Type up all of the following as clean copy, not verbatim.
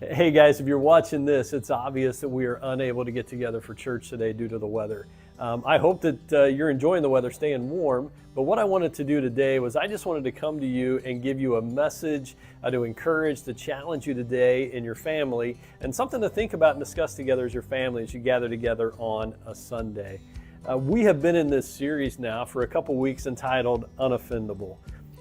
Hey guys, if you're watching this, it's obvious that we are unable to get together for church today due to the weather. I hope that you're enjoying the weather, staying warm, but what I wanted to do today was I just wanted to come to you and give you a message to encourage, to challenge you today in your family, and something to think about and discuss together as your family as you gather together on a Sunday. We have been in this series now for a couple weeks entitled Unoffendable,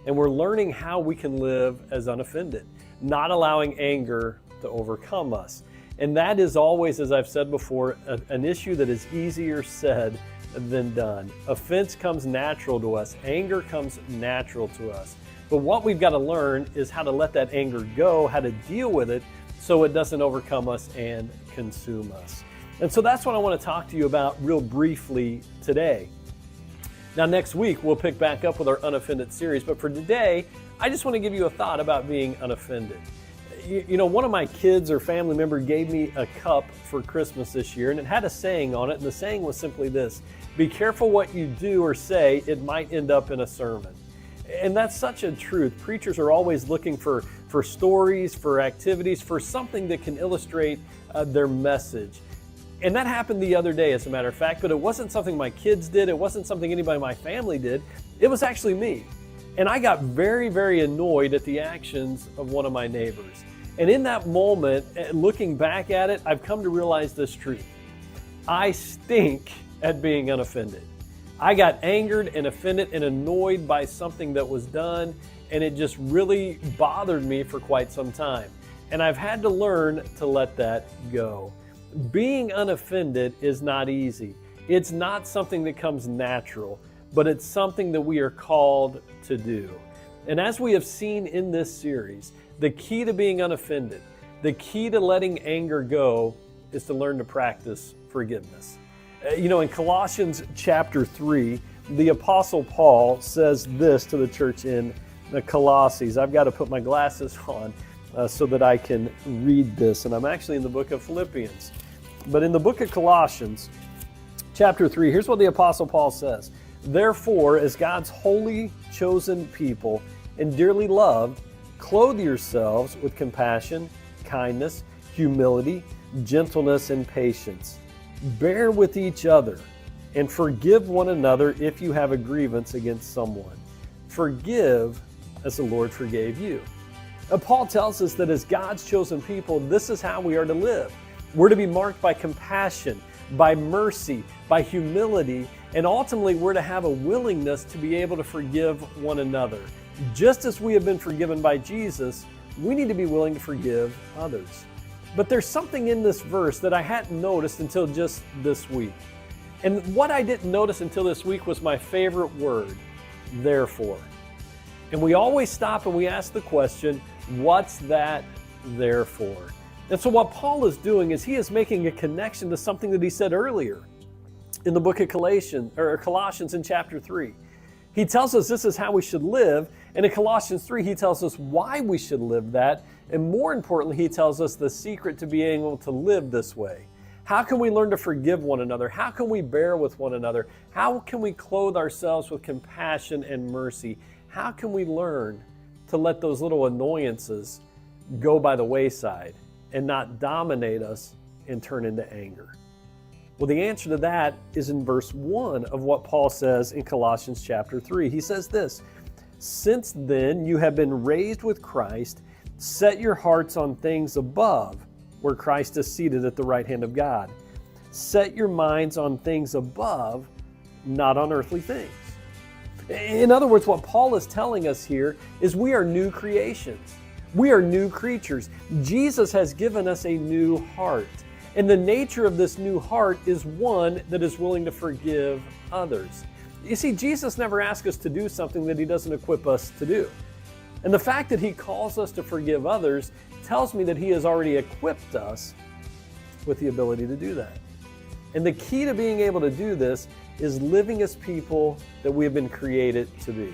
and we're learning how we can live as unoffended, not allowing anger to overcome us. And that is always, as I've said before, an issue that is easier said than done. Offense comes natural to us. Anger comes natural to us. But what we've got to learn is how to let that anger go, how to deal with it so it doesn't overcome us and consume us. And so that's what I want to talk to you about real briefly today. Now, next week, we'll pick back up with our Unoffended series. But for today, I just want to give you a thought about being unoffended. You know, one of my kids or family member gave me a cup for Christmas this year, and it had a saying on it, and the saying was simply this: be careful what you do or say, it might end up in a sermon. And that's such a truth. Preachers are always looking for stories, for activities, for something that can illustrate their message. And that happened the other day, as a matter of fact, but it wasn't something my kids did. It wasn't something anybody in my family did. It was actually me. And I got very, very annoyed at the actions of one of my neighbors. And in that moment, looking back at it, I've come to realize this truth. I stink at being unoffended. I got angered and offended and annoyed by something that was done, and it just really bothered me for quite some time. And I've had to learn to let that go. Being unoffended is not easy. It's not something that comes natural, but it's something that we are called to do. And as we have seen in this series, the key to being unoffended, the key to letting anger go, is to learn to practice forgiveness. You know, in Colossians chapter 3, the Apostle Paul says this to the church in the Colossae. I've got to put my glasses on so that I can read this, and I'm actually in the book of Philippians. But in the book of Colossians, chapter 3, here's what the Apostle Paul says: therefore, as God's holy chosen people and dearly loved, clothe yourselves with compassion, kindness, humility, gentleness, and patience. Bear with each other and forgive one another if you have a grievance against someone. Forgive as the Lord forgave you. Now, Paul tells us that as God's chosen people, this is how we are to live. We're to be marked by compassion, by mercy, by humility, and ultimately we're to have a willingness to be able to forgive one another. Just as we have been forgiven by Jesus, we need to be willing to forgive others. But there's something in this verse that I hadn't noticed until just this week. And what I didn't notice until this week was my favorite word: therefore. And we always stop and we ask the question, what's that there for? And so what Paul is doing is he is making a connection to something that he said earlier in the book of Colossians in chapter 3. He tells us this is how we should live, and in Colossians 3 he tells us why we should live that, and more importantly he tells us the secret to being able to live this way. How can we learn to forgive one another? How can we bear with one another? How can we clothe ourselves with compassion and mercy? How can we learn to let those little annoyances go by the wayside and not dominate us and turn into anger? Well, the answer to that is in verse 1 of what Paul says in Colossians chapter 3. He says this: since then you have been raised with Christ, set your hearts on things above, where Christ is seated at the right hand of God. Set your minds on things above, not on earthly things. In other words, what Paul is telling us here is we are new creations. We are new creatures. Jesus has given us a new heart. And the nature of this new heart is one that is willing to forgive others. You see, Jesus never asks us to do something that he doesn't equip us to do. And the fact that he calls us to forgive others tells me that he has already equipped us with the ability to do that. And the key to being able to do this is living as people that we have been created to be.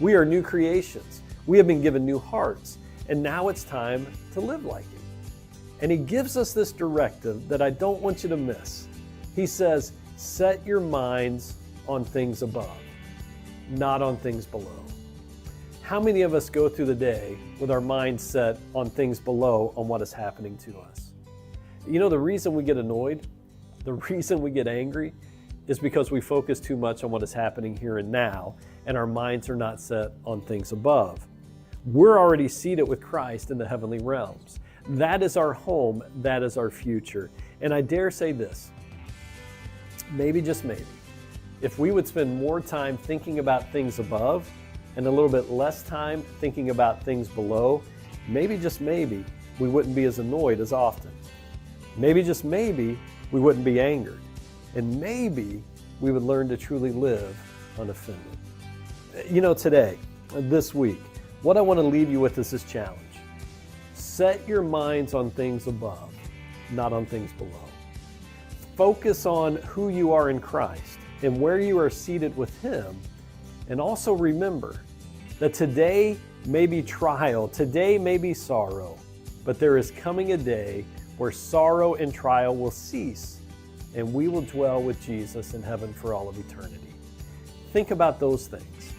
We are new creations. We have been given new hearts. And now it's time to live like it. And he gives us this directive that I don't want you to miss. He says, set your minds on things above, not on things below. How many of us go through the day with our mind set on things below, on what is happening to us? You know, the reason we get annoyed, the reason we get angry, is because we focus too much on what is happening here and now, and our minds are not set on things above. We're already seated with Christ in the heavenly realms. That is our home, that is our future. And I dare say this, maybe, just maybe, if we would spend more time thinking about things above and a little bit less time thinking about things below, maybe, just maybe, we wouldn't be as annoyed as often. Maybe, just maybe, we wouldn't be angered. And maybe we would learn to truly live unoffended. You know, today, this week, what I want to leave you with is this challenge. Set your minds on things above, not on things below. Focus on who you are in Christ and where you are seated with Him. And also remember that today may be trial, today may be sorrow, but there is coming a day where sorrow and trial will cease, and we will dwell with Jesus in heaven for all of eternity. Think about those things,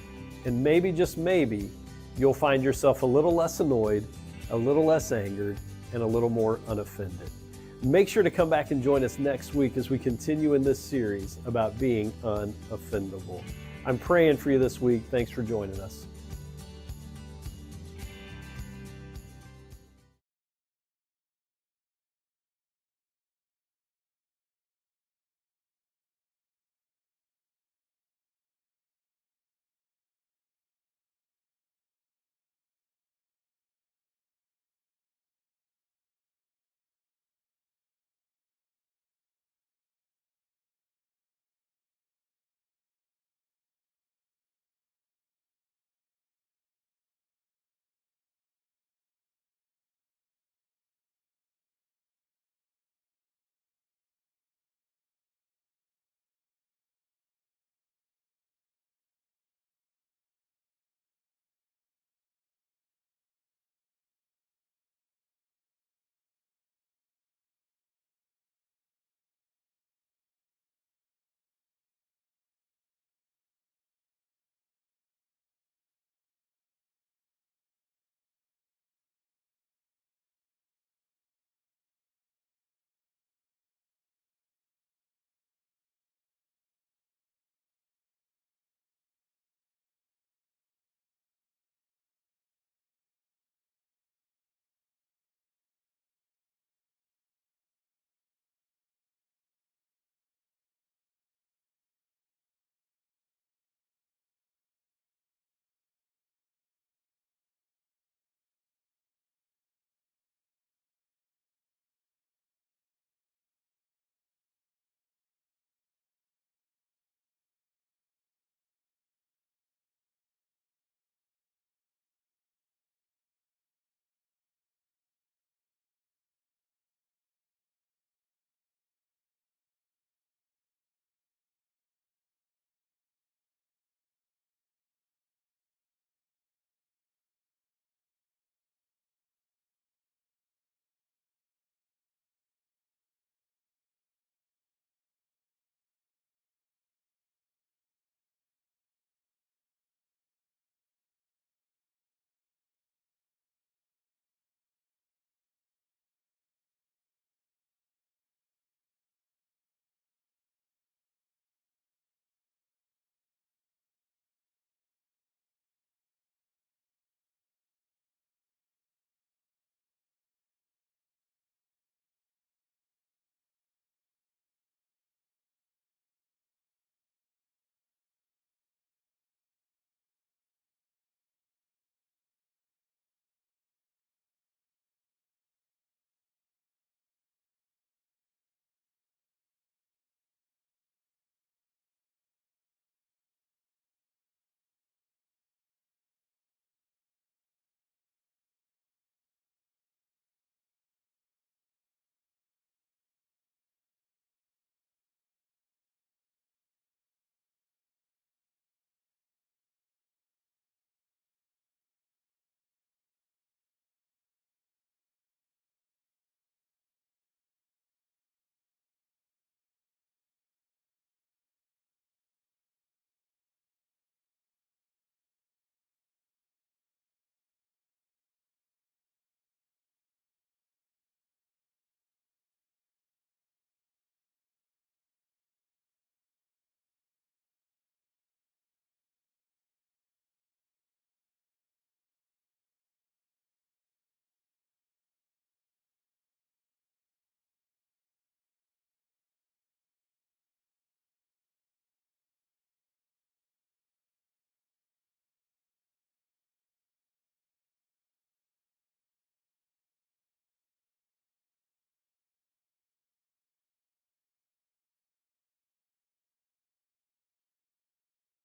and maybe, just maybe, you'll find yourself a little less annoyed, a little less angered, and a little more unoffended. Make sure to come back and join us next week as we continue in this series about being unoffendable. I'm praying for you this week. Thanks for joining us.